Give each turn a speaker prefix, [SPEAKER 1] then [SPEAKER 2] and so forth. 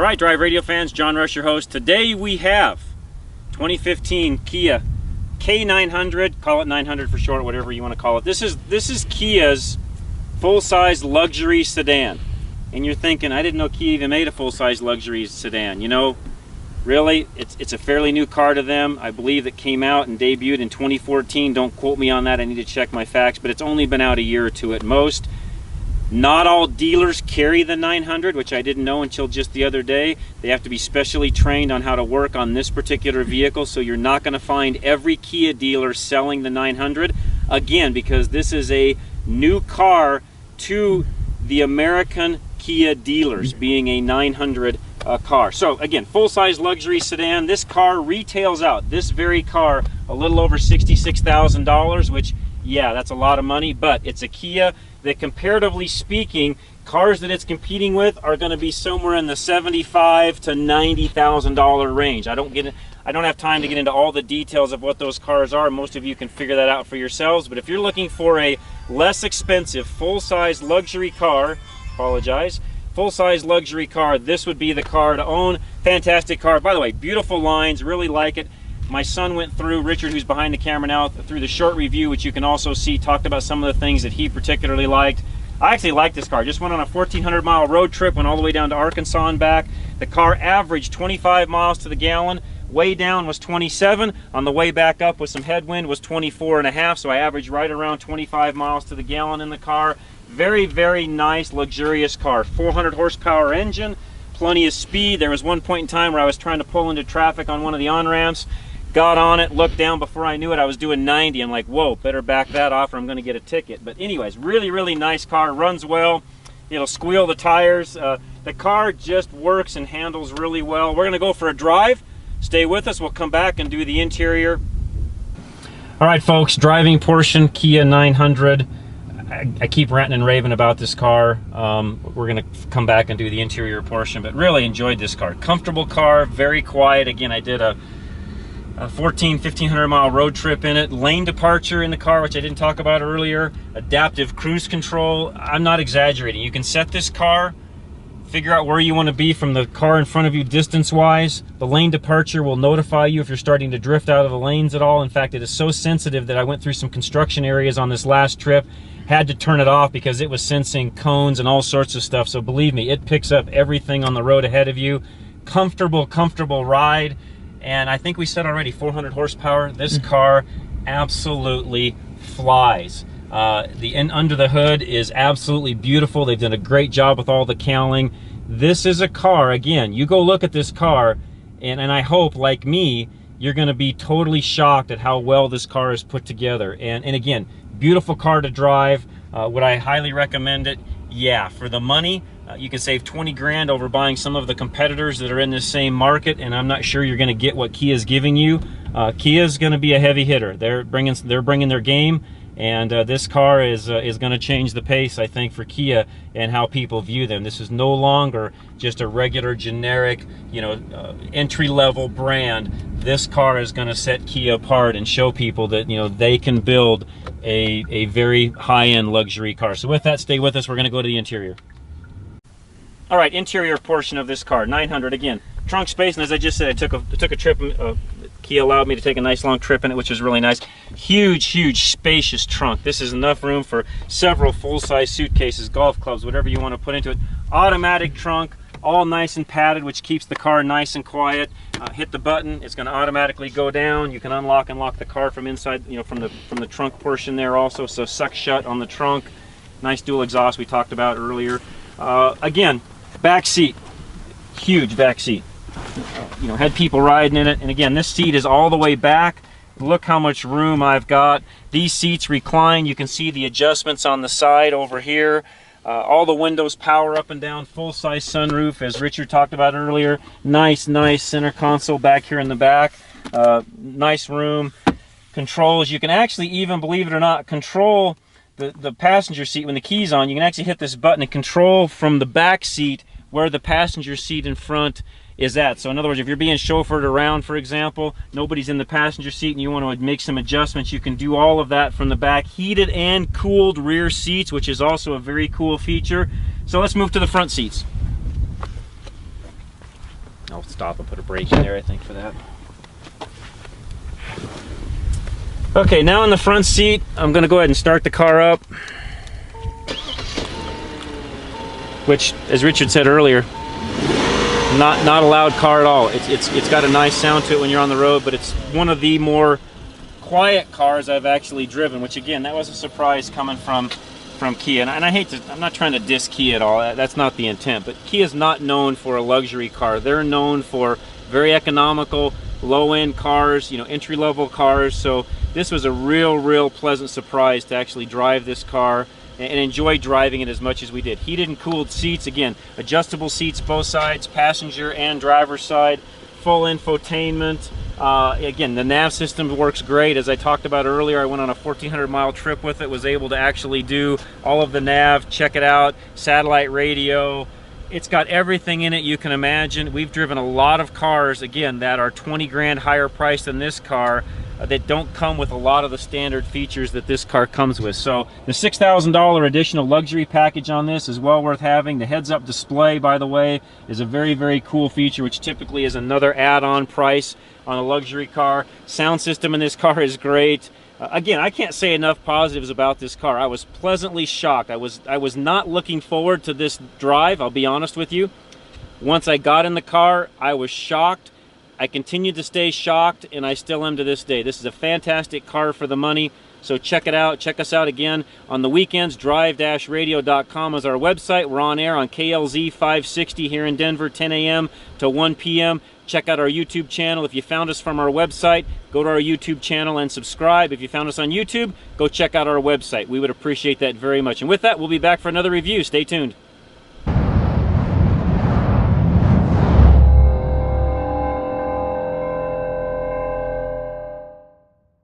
[SPEAKER 1] All right, Drive Radio fans, John Rush, your host. Today we have 2015 Kia K900, call it 900 for short, whatever you want to call it. This is Kia's full-size luxury sedan. And you're thinking, I didn't know Kia even made a full-size luxury sedan. You know, really, it's a fairly new car to them. I believe it came out and debuted in 2014. Don't quote me on that, I need to check my facts, but it's only been out a year or two at most. Not all dealers carry the 900, which I didn't know until just the other day. They have to be specially trained on how to work on this particular vehicle, so you're not going to find every Kia dealer selling the 900. Again, because this is a new car to the American Kia dealers, being a 900 car. So again, full-size luxury sedan. This car retails out, this very car, a little over $66,000, which, yeah, that's a lot of money, but it's a Kia that, comparatively speaking, cars that it's competing with are going to be somewhere in the $75,000 to $90,000 range. I don't have time to get into all the details of what those cars are. Most of you can figure that out for yourselves. But if you're looking for a less expensive full-size luxury car, full-size luxury car, this would be the car to own. Fantastic car. By the way, beautiful lines, really like it. My son went through, Richard, who's behind the camera now, through the short review, which you can also see, talked about some of the things that he particularly liked. I actually like this car. Just went on a 1,400-mile road trip, went all the way down to Arkansas and back. The car averaged 25 miles to the gallon. Way down was 27. On the way back up with some headwind was 24.5, so I averaged right around 25 miles to the gallon in the car. Very, very nice, luxurious car. 400 horsepower engine, plenty of speed. There was one point in time where I was trying to pull into traffic on one of the on-ramps. Got on it, looked down, before I knew it, I was doing 90. I'm like, whoa, better back that off or I'm going to get a ticket. But anyways, really, really nice car. Runs well. It'll squeal the tires. The car just works and handles really well. We're going to go for a drive. Stay with us. We'll come back and do the interior. All right, folks, driving portion, Kia 900. I keep ranting and raving about this car. We're going to come back and do the interior portion, but really enjoyed this car. Comfortable car, very quiet. Again, I did a 1,500 mile road trip in it. Lane departure in the car, which I didn't talk about earlier. Adaptive cruise control. I'm not exaggerating. You can set this car, figure out where you want to be from the car in front of you distance wise. The lane departure will notify you if you're starting to drift out of the lanes at all. In fact, it is so sensitive that I went through some construction areas on this last trip, had to turn it off because it was sensing cones and all sorts of stuff. So believe me, it picks up everything on the road ahead of you. Comfortable ride. And I think we said already 400 horsepower. This car absolutely flies. Under the hood is absolutely beautiful. They've done a great job with all the cowling. This is a car, again, you go look at this car, and I hope, like me, you're going to be totally shocked at how well this car is put together. And again, beautiful car to drive. Would I highly recommend it? Yeah, for the money. You can save 20 grand over buying some of the competitors that are in this same market, and I'm not sure you're going to get what Kia's giving you. Kia's going to be a heavy hitter. They're bringing their game, and this car is going to change the pace, I think, for Kia and how people view them. This is no longer just a regular generic, entry-level brand. This car is going to set Kia apart and show people that they can build a very high-end luxury car. So with that, stay with us. We're going to go to the interior. All right, interior portion of this car, 900 again. Trunk space, and as I just said, I took a trip. Kia allowed me to take a nice long trip in it, which was really nice. Huge, spacious trunk. This is enough room for several full-size suitcases, golf clubs, whatever you want to put into it. Automatic trunk, all nice and padded, which keeps the car nice and quiet. Hit the button, it's going to automatically go down. You can unlock and lock the car from inside, from the trunk portion there also. So suck shut on the trunk. Nice dual exhaust we talked about earlier. Again, back seat, huge back seat. Had people riding in it, and again, this seat is all the way back. Look how much room I've got. These seats recline. You can see the adjustments on the side over here. All the windows power up and down. Full-size sunroof, as Richard talked about earlier. Nice center console back here in the back. Nice room. Controls. You can actually even, believe it or not, control the passenger seat. When the key's on, you can actually hit this button and control from the back seat where the passenger seat in front is at. So in other words, if you're being chauffeured around, for example, nobody's in the passenger seat and you want to make some adjustments, you can do all of that from the back. Heated and cooled rear seats, which is also a very cool feature. So let's move to the front seats. I'll stop and put a brake in there, I think, for that. Okay, now in the front seat, I'm going to go ahead and start the car up. Which, as Richard said earlier, not a loud car at all. It's got a nice sound to it when you're on the road, but it's one of the more quiet cars I've actually driven, which again, that was a surprise coming from Kia. And I hate to, I'm not trying to diss Kia at all, that's not the intent, but Kia's not known for a luxury car. They're known for very economical, low-end cars, you know, entry-level cars. So this was a real pleasant surprise to actually drive this car and enjoy driving it as much as we did. Heated and cooled seats, again, adjustable seats both sides, passenger and driver's side, full infotainment. Again, the nav system works great. As I talked about earlier, I went on a 1,400-mile trip with it, was able to actually do all of the nav, check it out, satellite radio. It's got everything in it you can imagine. We've driven a lot of cars, again, that are 20 grand higher priced than this car, that don't come with a lot of the standard features that this car comes with. So the $6,000 additional luxury package on this is well worth having. The heads-up display, by the way, is a very cool feature, which typically is another add-on price on a luxury car. Sound system in this car is great. Again, I can't say enough positives about this car. I was pleasantly shocked. I was not looking forward to this drive, I'll be honest with you. Once I got in the car, I was shocked. I continued to stay shocked, and I still am to this day. This is a fantastic car for the money, so check it out. Check us out again on the weekends. drive-radio.com is our website. We're on air on KLZ 560 here in Denver, 10 a.m. to 1 p.m. Check out our YouTube channel. If you found us from our website, go to our YouTube channel and subscribe. If you found us on YouTube, go check out our website. We would appreciate that very much. And with that, we'll be back for another review. Stay tuned.